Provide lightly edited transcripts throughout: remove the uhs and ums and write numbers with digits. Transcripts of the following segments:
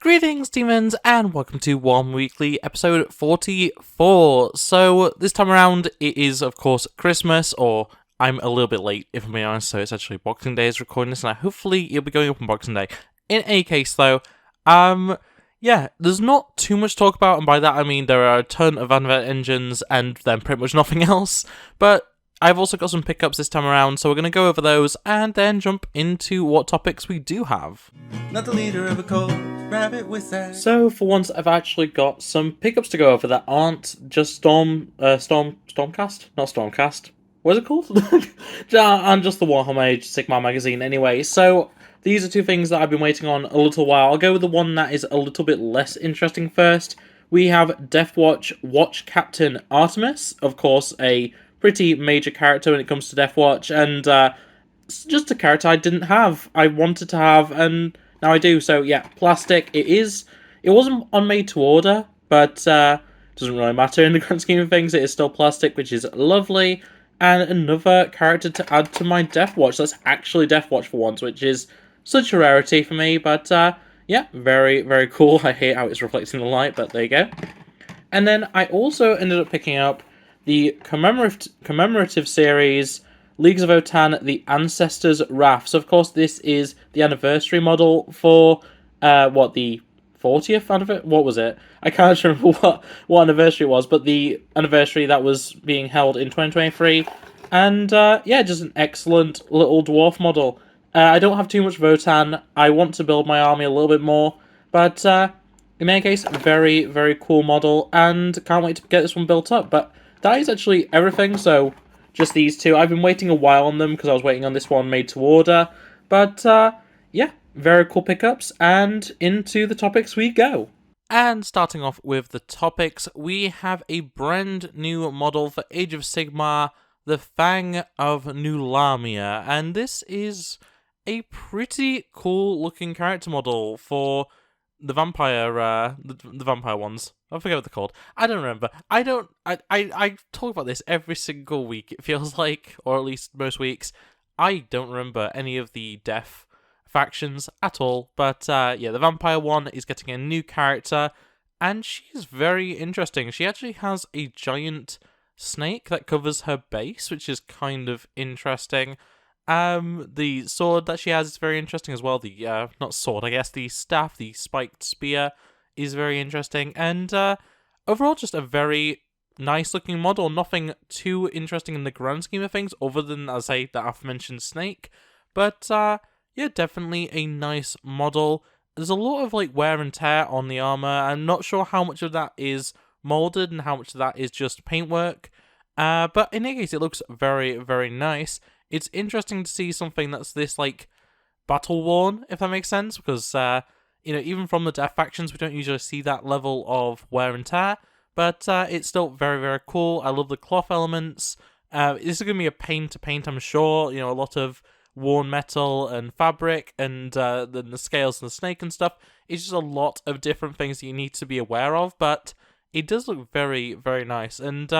Greetings, demons, and welcome to Warhammer Weekly, episode 44. So, this time around, it is, of course, Christmas, or I'm a little bit late, if I'm being honest, so it's actually Boxing Day is recording this, and hopefully it'll be going up on Boxing Day. In any case, though, there's not too much to talk about, and by that I mean there are a ton of advent engines, and then pretty much nothing else, but I've also got some pickups this time around, so we're going to go over those, and then jump into what topics we do have. Not the leader of a cult, RabbitWithAxe. So, for once, I've actually got some pickups to go over that aren't just Stormcast? Not Stormcast. What is it called? And just the Warhammer Age Sigmar magazine, anyway. So, these are two things that I've been waiting on a little while. I'll go with the one that is a little bit less interesting first. We have Deathwatch Watch Captain Artemis, of course, a pretty major character when it comes to Deathwatch, and just a character I didn't have. I wanted to have, and now I do. So yeah, plastic. It wasn't on made to order, but doesn't really matter in the grand scheme of things. It is still plastic, which is lovely. And another character to add to my Deathwatch. That's actually Deathwatch for once, which is such a rarity for me. But yeah, very, very cool. I hate how it's reflecting the light, but there you go. And then I also ended up picking up the commemorative series, Leagues of Otan, The Ancestors' Wrath. So, of course, this is the anniversary model for, the 40th anniversary? What was it? I can't remember what anniversary it was, but the anniversary that was being held in 2023. And, just an excellent little dwarf model. I don't have too much Votann. I want to build my army a little bit more, but, in any case, very, very cool model, and can't wait to get this one built up. But that is actually everything, so just these two. I've been waiting a while on them because I was waiting on this one made to order. But, yeah, very cool pickups, and into the topics we go. And starting off with the topics, we have a brand new model for Age of Sigmar, the Fang of New Lamia, and this is a pretty cool looking character model for the vampire, the vampire ones. I forget what they're called. I don't remember. I talk about this every single week, it feels like, or at least most weeks. I don't remember any of the death factions at all, but the vampire one is getting a new character, and she's very interesting. She actually has a giant snake that covers her base, which is kind of interesting. The sword that she has is very interesting as well. The, not sword, I guess, the staff, the spiked spear is very interesting. And, overall, just a very nice looking model. Nothing too interesting in the grand scheme of things, other than, as I say, the aforementioned snake. But, definitely a nice model. There's a lot of, wear and tear on the armor. I'm not sure how much of that is molded and how much of that is just paintwork. But in any case, it looks very, very nice. It's interesting to see something that's this, battle-worn, if that makes sense, because, even from the death factions, we don't usually see that level of wear and tear, but it's still very, very cool. I love the cloth elements. This is going to be a pain to paint, I'm sure, a lot of worn metal and fabric, and the scales and the snake and stuff. It's just a lot of different things that you need to be aware of, but it does look very, very nice, and,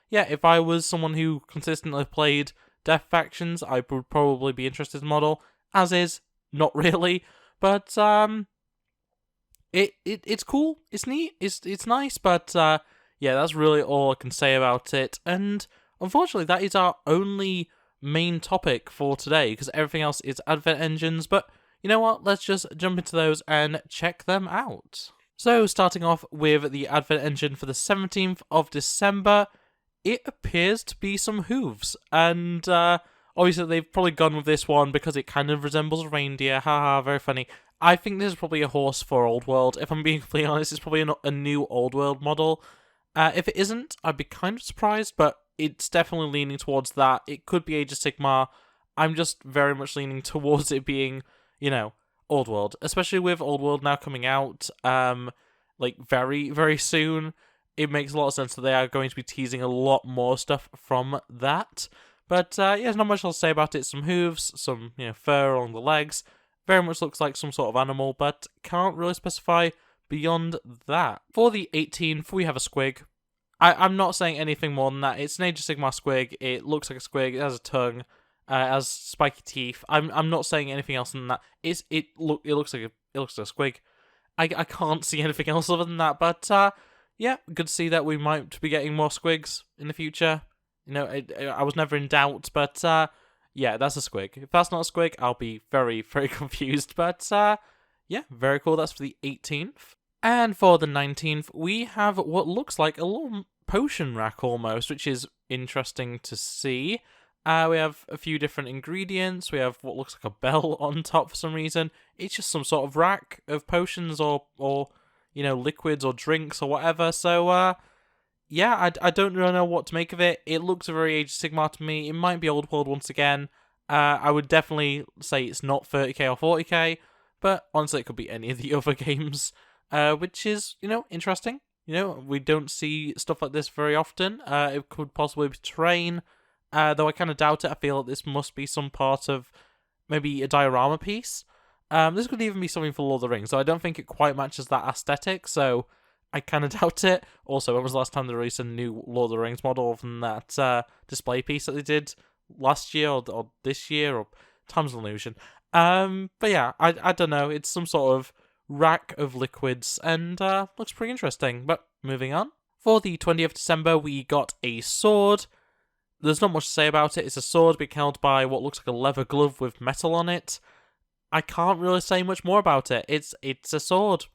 if I was someone who consistently played death factions, I would probably be interested in the model. As is, not really. But it's cool. It's neat. It's nice. But that's really all I can say about it. And unfortunately, that is our only main topic for today, because everything else is advent engines. But you know what? Let's just jump into those and check them out. So starting off with the advent engine for the 17th of December. It appears to be some hooves, and obviously they've probably gone with this one because it kind of resembles a reindeer, haha, very funny. I think this is probably a horse for Old World. If I'm being completely honest, it's probably a new Old World model. If it isn't, I'd be kind of surprised, but it's definitely leaning towards that. It could be Age of Sigmar. I'm just very much leaning towards it being, Old World, especially with Old World now coming out, very, very soon. It makes a lot of sense that they are going to be teasing a lot more stuff from that. But, there's not much else to say about it. Some hooves, some, fur along the legs. Very much looks like some sort of animal, but can't really specify beyond that. For the 18th, we have a squig. I'm not saying anything more than that. It's an Age of Sigmar squig. It looks like a squig. It has a tongue. It has spiky teeth. I'm not saying anything else than that. It looks like a squig. I can't see anything else other than that, but yeah, good to see that we might be getting more squigs in the future. You know, I was never in doubt, but yeah, that's a squig. If that's not a squig, I'll be very, very confused, but yeah, very cool. That's for the 18th. And for the 19th, we have what looks like a little potion rack almost, which is interesting to see. We have a few different ingredients. We have what looks like a bell on top for some reason. It's just some sort of rack of potions or you know, liquids or drinks or whatever. So, yeah, I don't really know what to make of it. It looks very Age of Sigmar to me. It might be Old World once again. I would definitely say it's not 30k or 40k, but honestly, it could be any of the other games, which is, you know, interesting. You know, we don't see stuff like this very often. It could possibly be terrain. Though I kind of doubt it. I feel like this must be some part of maybe a diorama piece. This could even be something for Lord of the Rings, so I don't think it quite matches that aesthetic, so I kind of doubt it. Also, when was the last time they released a new Lord of the Rings model than that display piece that they did last year or this year, or time's an illusion. But yeah, I don't know. It's some sort of rack of liquids, and looks pretty interesting. But moving on. For the 20th of December, we got a sword. There's not much to say about it. It's a sword being held by what looks like a leather glove with metal on it. I can't really say much more about it. It's a sword.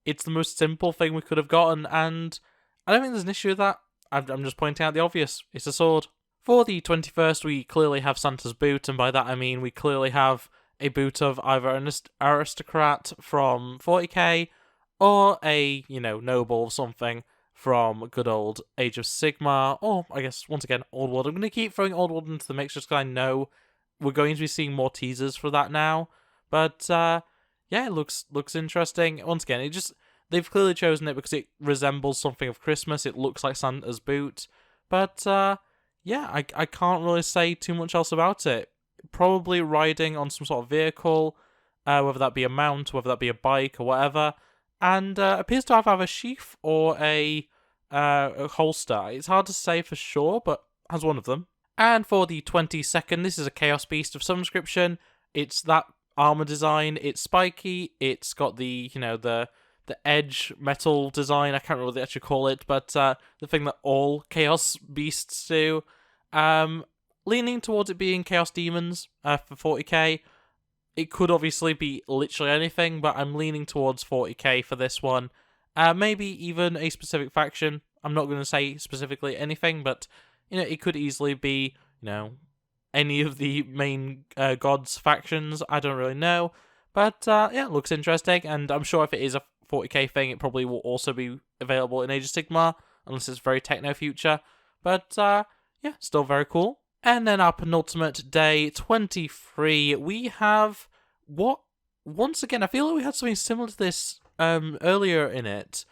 It's the most simple thing we could have gotten, and I don't think there's an issue with that. I'm just pointing out the obvious. It's a sword. For the 21st, we clearly have Santa's boot, and by that I mean we clearly have a boot of either an aristocrat from 40k, or a, you know, noble or something from good old Age of Sigmar, or I guess, once again, Old World. I'm going to keep throwing Old World into the mix just because I know we're going to be seeing more teasers for that now. But, yeah, it looks interesting. Once again, they've clearly chosen it because it resembles something of Christmas. It looks like Santa's boot. But, yeah, I can't really say too much else about it. Probably riding on some sort of vehicle, whether that be a mount, whether that be a bike or whatever. And appears to have either a sheath or a holster. It's hard to say for sure, but has one of them. And for the 22nd, this is a Chaos Beast of some description. It's that armor design. It's spiky. It's got the, you know, the edge metal design. I can't remember what they actually call it, but the thing that all Chaos Beasts do. Leaning towards it being Chaos Demons for 40k. It could obviously be literally anything, but I'm leaning towards 40k for this one. Maybe even a specific faction. I'm not going to say specifically anything, but, you know, it could easily be, you know, any of the main gods factions. I don't really know. But, yeah, it looks interesting, and I'm sure if it is a 40k thing, it probably will also be available in Age of Sigmar, unless it's very techno-future. But, yeah, still very cool. And then our penultimate day, 23, we have what, once again, I feel like we had something similar to this earlier in it,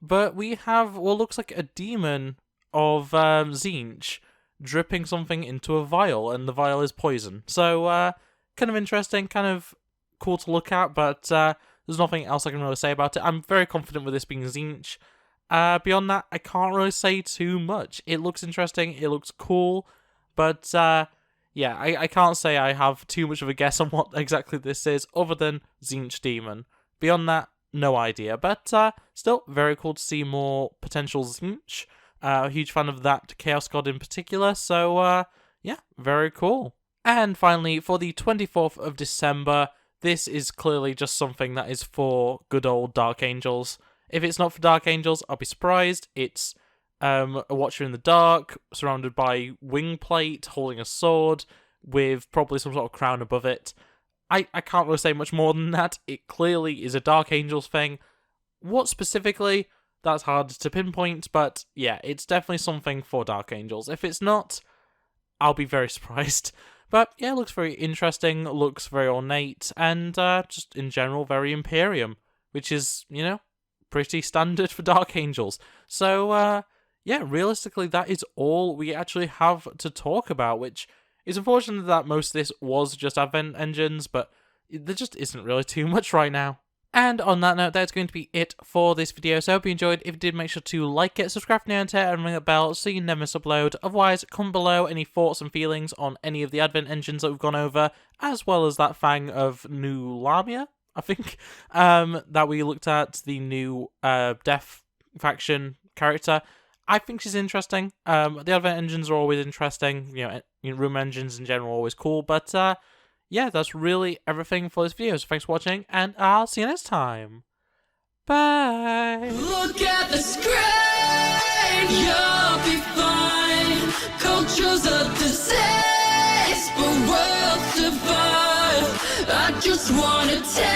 but we have what looks like a demon of Tzeentch dripping something into a vial, and the vial is poison. So, kind of interesting, kind of cool to look at, but there's nothing else I can really say about it. I'm very confident with this being Tzeentch. Beyond that, I can't really say too much. It looks interesting, it looks cool, but, yeah, I can't say I have too much of a guess on what exactly this is, other than Tzeentch Demon. Beyond that, no idea. But, still, very cool to see more potential Tzeentch. A huge fan of that Chaos God in particular, so, yeah, very cool. And finally, for the 24th of December, this is clearly just something that is for good old Dark Angels. If it's not for Dark Angels, I'll be surprised. It's a Watcher in the Dark, surrounded by wing plate, holding a sword, with probably some sort of crown above it. I can't really say much more than that. It clearly is a Dark Angels thing. What specifically? That's hard to pinpoint, but yeah, it's definitely something for Dark Angels. If it's not, I'll be very surprised. But yeah, it looks very interesting, looks very ornate, and just in general very Imperium, which is, you know, pretty standard for Dark Angels. So, yeah, realistically, that is all we actually have to talk about, which is unfortunate that most of this was just Advent engines, but there just isn't really too much right now. And on that note, that's going to be it for this video. So I hope you enjoyed. If you did, make sure to like it, subscribe to and ring the bell so you never miss upload. Otherwise, comment below any thoughts and feelings on any of the Advent engines that we've gone over, as well as that Fang of New Lamia. I think, that we looked at the new Death faction character. I think she's interesting. The advent engines are always interesting. Room engines in general are always cool. But yeah, that's really everything for this video. So thanks for watching, and I'll see you next time. Bye. Look at the screen, you'll be fine. Culture's a disease, but worlds divine. I just wanna tell